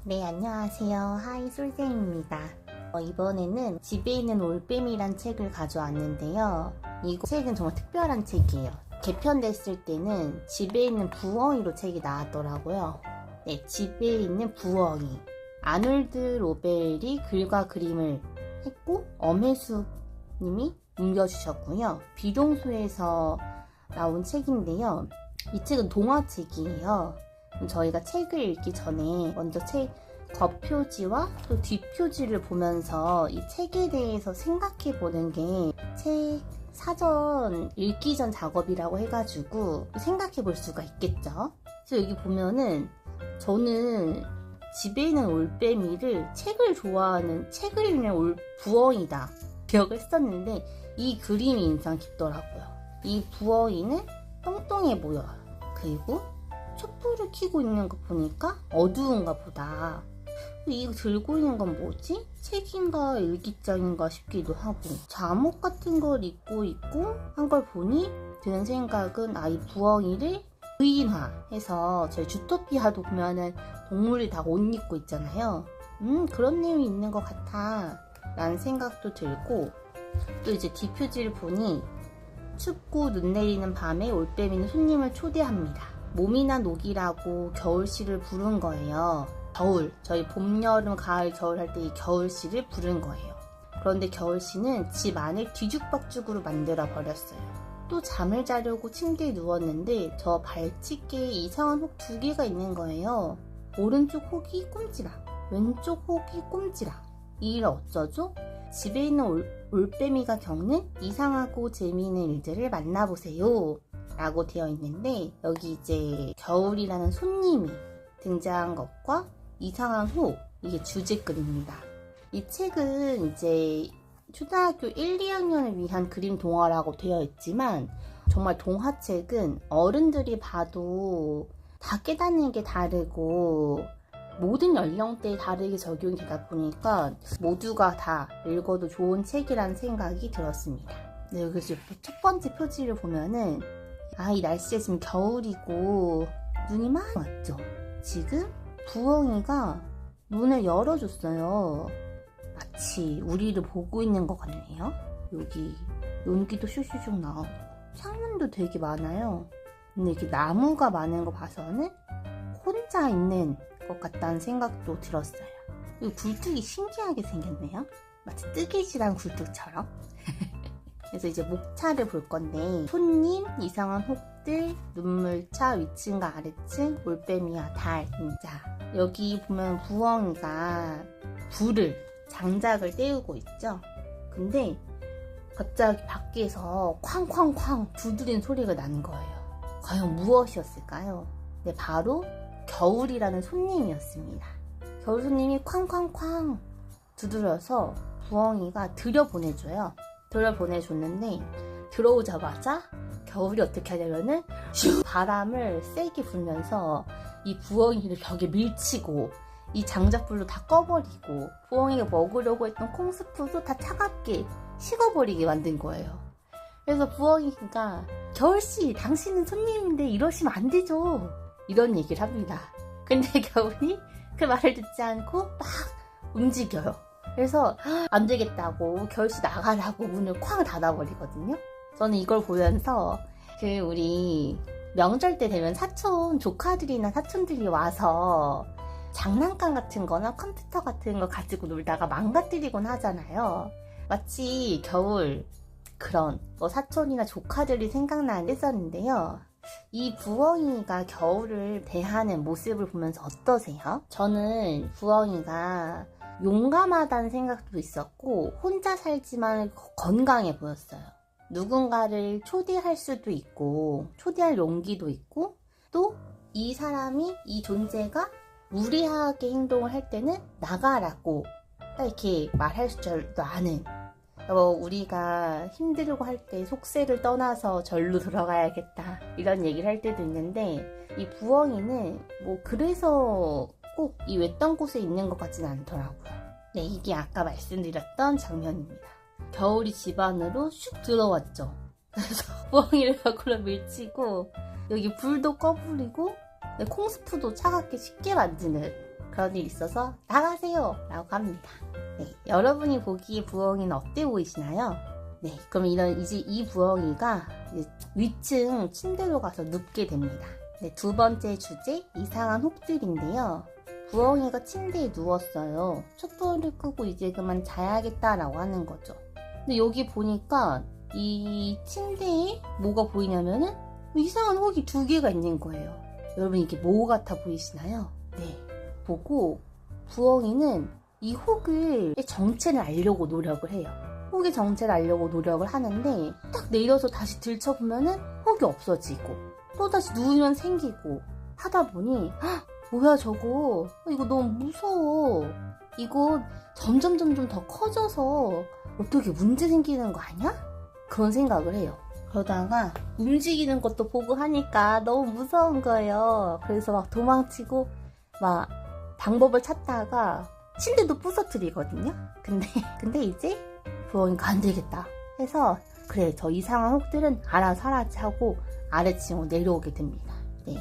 네, 안녕하세요. 하이 솔쌤입니다. 이번에는 집에 있는 올빼미란 책을 가져왔는데요. 이 책은 정말 특별한 책이에요. 개편됐을 때는 집에 있는 부엉이로 책이 나왔더라고요. 네, 집에 있는 부엉이. 아놀드 로벨이 글과 그림을 했고 엄혜숙 님이 옮겨주셨고요. 비동소에서 나온 책인데요. 이 책은 동화책이에요. 저희가 책을 읽기 전에 먼저 책 겉표지와 또 뒷표지를 보면서 이 책에 대해서 생각해 보는 게 책 사전 읽기 전 작업이라고 해가지고 생각해 볼 수가 있겠죠. 그래서 여기 보면은 저는 집에 있는 올빼미를 책을 좋아하는 책을 읽는 부엉이다 기억을 했었는데 이 그림이 인상 깊더라고요. 이 부엉이는 똥똥해 보여요. 그리고 촛불을 켜고 있는 거 보니까 어두운가 보다. 이거 들고 있는 건 뭐지? 책인가 일기장인가 싶기도 하고 잠옷 같은 걸 입고 있고 한 걸 보니 드는 생각은 이 부엉이를 의인화해서 저희 주토피아도 보면은 동물이 다 옷 입고 있잖아요. 그런 내용이 있는 것 같아 라는 생각도 들고 또 이제 뒷표지를 보니 춥고 눈 내리는 밤에 올빼미는 손님을 초대합니다. 몸이나 녹이라고 겨울시를 부른 거예요. 겨울, 저희 봄, 여름, 가을, 겨울 할 때 이 겨울시를 부른 거예요. 그런데 겨울시는 집 안을 뒤죽박죽으로 만들어 버렸어요. 또 잠을 자려고 침대에 누웠는데 저 발치기에 이상한 혹 2개가 있는 거예요. 오른쪽 혹이 꼼지락, 왼쪽 혹이 꼼지락. 이 일 어쩌죠? 집에 있는 올빼미가 겪는 이상하고 재미있는 일들을 만나보세요 라고 되어 있는데 여기 이제 겨울이라는 손님이 등장한 것과 이상한 호 이게 주제글입니다. 이 책은 이제 초등학교 1, 2학년을 위한 그림 동화라고 되어 있지만 정말 동화책은 어른들이 봐도 다 깨닫는 게 다르고 모든 연령대에 다르게 적용이 되다 보니까 모두가 다 읽어도 좋은 책이라는 생각이 들었습니다. 네, 여기서 첫 번째 표지를 보면은 이 날씨에 지금 겨울이고 눈이 많이 왔죠. 지금 부엉이가 문을 열어줬어요. 마치 우리를 보고 있는 것 같네요. 여기 연기도 슈슈슉 나오고 창문도 되게 많아요. 근데 이렇게 나무가 많은 거 봐서는 혼자 있는 것 같다는 생각도 들었어요. 이 굴뚝이 신기하게 생겼네요. 마치 뜨개질한 굴뚝처럼. 그래서 이제 목차를 볼 건데 손님, 이상한 혹들, 눈물차, 위층과 아래층, 올빼미와 달, 인자. 여기 보면 부엉이가 불을, 장작을 때우고 있죠. 근데 갑자기 밖에서 쾅쾅쾅 두드린 소리가 나는 거예요. 과연 무엇이었을까요? 네, 바로 겨울이라는 손님이었습니다. 겨울 손님이 쾅쾅쾅 두드려서 부엉이가 들여보내줘요. 들여보내줬는데 들어오자마자 겨울이 어떻게 하냐면은 슉 바람을 세게 불면서 이 부엉이를 벽에 밀치고 이 장작불도 다 꺼버리고 부엉이가 먹으려고 했던 콩스프도 다 차갑게 식어버리게 만든 거예요. 그래서 부엉이가 겨울씨 당신은 손님인데 이러시면 안 되죠 이런 얘기를 합니다. 근데 겨울이 그 말을 듣지 않고 막 움직여요. 그래서 안 되겠다고 겨울씨 나가라고 문을 쾅 닫아버리거든요. 저는 이걸 보면서 우리 명절 때 되면 사촌 조카들이나 사촌들이 와서 장난감 같은 거나 컴퓨터 같은 거 가지고 놀다가 망가뜨리곤 하잖아요. 마치 겨울 그런 사촌이나 조카들이 생각나는 게 있었는데요. 이 부엉이가 겨울을 대하는 모습을 보면서 어떠세요? 저는 부엉이가 용감하다는 생각도 있었고 혼자 살지만 건강해 보였어요. 누군가를 초대할 수도 있고 초대할 용기도 있고 또 이 사람이 이 존재가 무리하게 행동을 할 때는 나가라고 이렇게 말할 줄도 아는 우리가 힘들고 할 때 속세를 떠나서 절로 들어가야겠다 이런 얘기를 할 때도 있는데 이 부엉이는 그래서 꼭 이 외딴 곳에 있는 것 같지는 않더라고요. 네, 이게 아까 말씀드렸던 장면입니다. 겨울이 집 안으로 슉 들어왔죠. 그래서 부엉이를 벽으로 밀치고 여기 불도 꺼부리고 콩스프도 차갑게 식게 만드는 그런 일 있어서 나가세요 라고 합니다. 네, 여러분이 보기에 부엉이는 어때 보이시나요? 네, 그럼 이제 이 부엉이가 이제 위층 침대로 가서 눕게 됩니다. 네, 두 번째 주제, 이상한 혹들인데요. 부엉이가 침대에 누웠어요. 촛불을 끄고 이제 그만 자야겠다라고 하는 거죠. 근데 여기 보니까 이 침대에 뭐가 보이냐면은 이상한 혹이 두 개가 있는 거예요. 여러분 이게 뭐 같아 보이시나요? 네, 보고 부엉이는 이 혹의 정체를 알려고 노력을 해요. 혹의 정체를 알려고 노력을 하는데 딱 내려서 다시 들춰보면은 혹이 없어지고 또다시 누우면 생기고 하다 보니 뭐야 저거, 이거 너무 무서워, 이거 점점 더 커져서 어떻게 문제 생기는 거 아니야? 그런 생각을 해요. 그러다가 움직이는 것도 보고 하니까 너무 무서운 거예요. 그래서 막 도망치고 막 방법을 찾다가 침대도 부서뜨리거든요. 근데 이제 부엉이가 안 되겠다 해서 그래, 저 이상한 혹들은 알아서 하라지 하고 아래층으로 내려오게 됩니다. 네.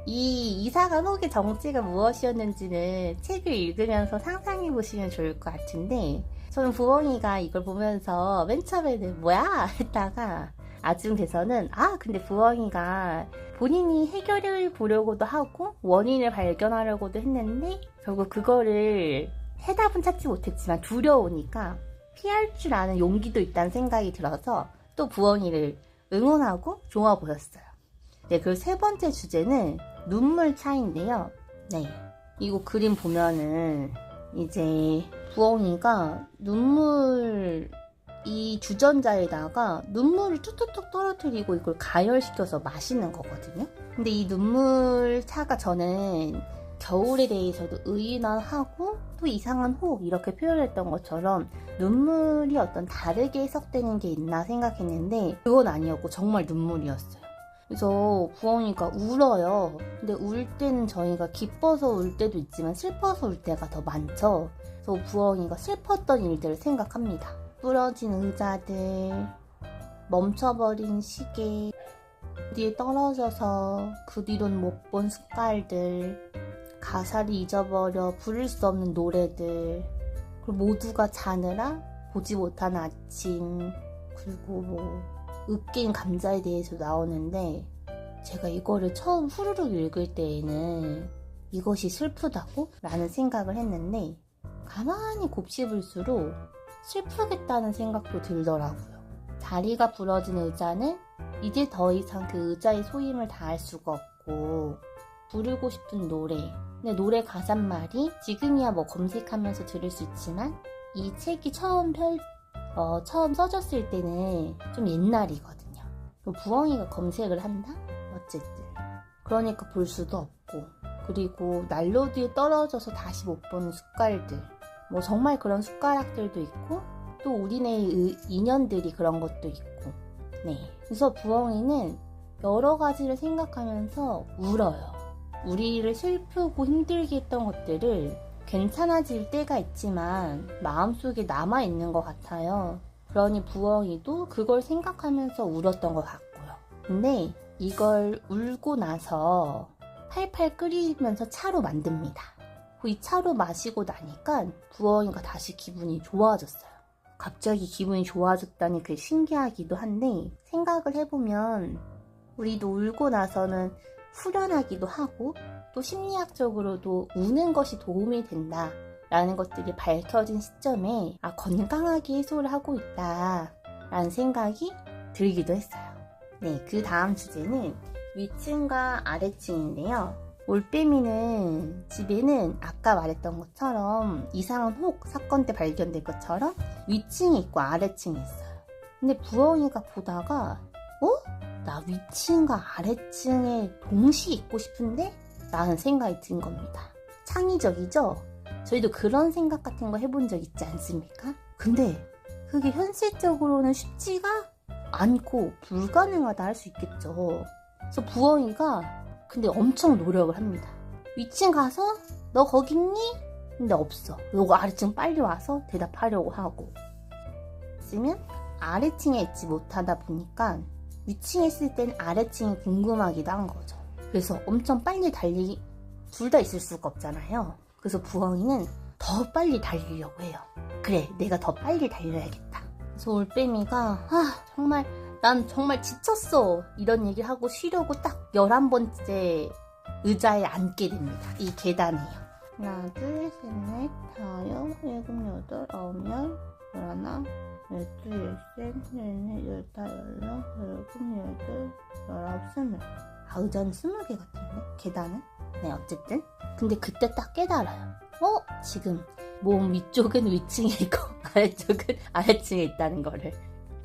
이 이상한 혹의 정체가 무엇이었는지는 책을 읽으면서 상상해 보시면 좋을 것 같은데, 저는 부엉이가 이걸 보면서 맨 처음에는 뭐야? 했다가 나중 돼서는 근데 부엉이가 본인이 해결을 보려고도 하고 원인을 발견하려고도 했는데 결국 그거를 해답은 찾지 못했지만 두려우니까 피할 줄 아는 용기도 있다는 생각이 들어서 또 부엉이를 응원하고 좋아 보였어요. 네, 그리고 세 번째 주제는 눈물 차인데요. 네, 이거 그림 보면은 이제 부엉이가 이 주전자에다가 눈물을 뚝뚝뚝 떨어뜨리고 이걸 가열시켜서 마시는 거거든요. 근데 이 눈물 차가 저는 겨울에 대해서도 의인화하고 또 이상한 혹 이렇게 표현했던 것처럼 눈물이 어떤 다르게 해석되는 게 있나 생각했는데 그건 아니었고 정말 눈물이었어요. 그래서 부엉이가 울어요. 근데 울 때는 저희가 기뻐서 울 때도 있지만 슬퍼서 울 때가 더 많죠. 그래서 부엉이가 슬펐던 일들을 생각합니다. 부러진 의자들, 멈춰버린 시계, 뒤에 떨어져서 그 뒤로는 못 본 습관들, 가사를 잊어버려 부를 수 없는 노래들, 그리고 모두가 자느라 보지 못한 아침, 그리고 으깬 감자에 대해서 나오는데 제가 이거를 처음 후루룩 읽을 때에는 이것이 슬프다고? 라는 생각을 했는데 가만히 곱씹을수록 슬프겠다는 생각도 들더라고요. 다리가 부러진 의자는 이제 더 이상 그 의자의 소임을 다할 수가 없고 부르고 싶은 노래, 근데 노래 가사말이 지금이야 검색하면서 들을 수 있지만 이 책이 처음 써졌을 때는 좀 옛날이거든요. 부엉이가 검색을 한다? 어쨌든 그러니까 볼 수도 없고, 그리고 난로 뒤에 떨어져서 다시 못 보는 숟갈들, 정말 그런 숟가락들도 있고 또 우리네의 인연들이 그런 것도 있고. 네, 그래서 부엉이는 여러 가지를 생각하면서 울어요. 우리를 슬프고 힘들게 했던 것들을 괜찮아질 때가 있지만 마음속에 남아있는 것 같아요. 그러니 부엉이도 그걸 생각하면서 울었던 것 같고요. 근데 이걸 울고 나서 팔팔 끓이면서 차로 만듭니다. 이 차로 마시고 나니까 부엉이가 다시 기분이 좋아졌어요. 갑자기 기분이 좋아졌다니 그게 신기하기도 한데, 생각을 해보면 우리도 울고 나서는 후련하기도 하고 또 심리학적으로도 우는 것이 도움이 된다 라는 것들이 밝혀진 시점에 건강하게 해소를 하고 있다 라는 생각이 들기도 했어요. 네, 그 다음 주제는 위층과 아래층인데요. 올빼미는 집에는 아까 말했던 것처럼 이상한 혹 사건 때 발견된 것처럼 위층이 있고 아래층이 있어요. 근데 부엉이가 보다가 나 위층과 아래층에 동시에 있고 싶은데? 라는 생각이 든 겁니다. 창의적이죠? 저희도 그런 생각 같은 거 해본 적 있지 않습니까? 근데 그게 현실적으로는 쉽지가 않고 불가능하다 할 수 있겠죠. 그래서 부엉이가 근데 엄청 노력을 합니다. 위층 가서 너 거기 있니? 근데 없어. 너 아래층 빨리 와서 대답하려고 하고, 있으면 아래층에 있지 못하다 보니까 위층에 있을 땐 아래층이 궁금하기도 한 거죠. 그래서 엄청 빨리 달리기, 둘 다 있을 수가 없잖아요. 그래서 부엉이는 더 빨리 달리려고 해요. 그래, 내가 더 빨리 달려야겠다. 그래서 올빼미가 정말 난 정말 지쳤어 이런 얘기를 하고 쉬려고 딱 11번째 의자에 앉게 됩니다. 이 계단에요. 하나, 둘, 셋, 넷, 다섯, 일곱, 여덟, 아홉, 열, 열하나, 열둘, 열셋, 열넷, 열다, 열여, 열일곱, 열여덟, 열아홉, 스물. 의자는 20개 같은데? 계단은? 네, 어쨌든. 근데 그때 딱 깨달아요. 지금 몸 위쪽은 위층에 있고 아래쪽은 아래층에 있다는 거를.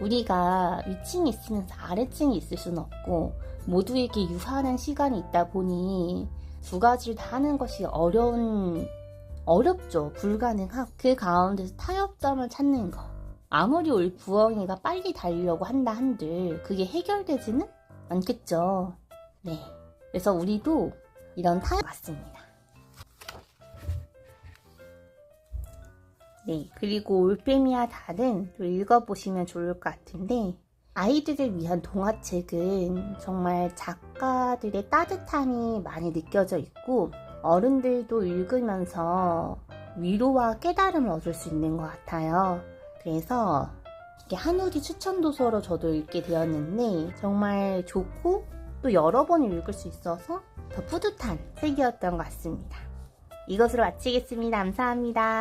우리가 위층에 있으면서 아래층에 있을 수는 없고 모두에게 유한한 시간이 있다 보니 두 가지를 다 하는 것이 어렵죠. 불가능하고 그 가운데서 타협점을 찾는 거. 아무리 부엉이가 빨리 달리려고 한다 한들 그게 해결되지는 않겠죠. 네. 그래서 우리도 이런 타협 같습니다. 네. 그리고 올빼미와 달은 또 읽어보시면 좋을 것 같은데 아이들을 위한 동화책은 정말 작가들의 따뜻함이 많이 느껴져 있고 어른들도 읽으면서 위로와 깨달음을 얻을 수 있는 것 같아요. 그래서 이게 한우리 추천도서로 저도 읽게 되었는데 정말 좋고 또 여러 번 읽을 수 있어서 더 뿌듯한 책이었던 것 같습니다. 이것으로 마치겠습니다. 감사합니다.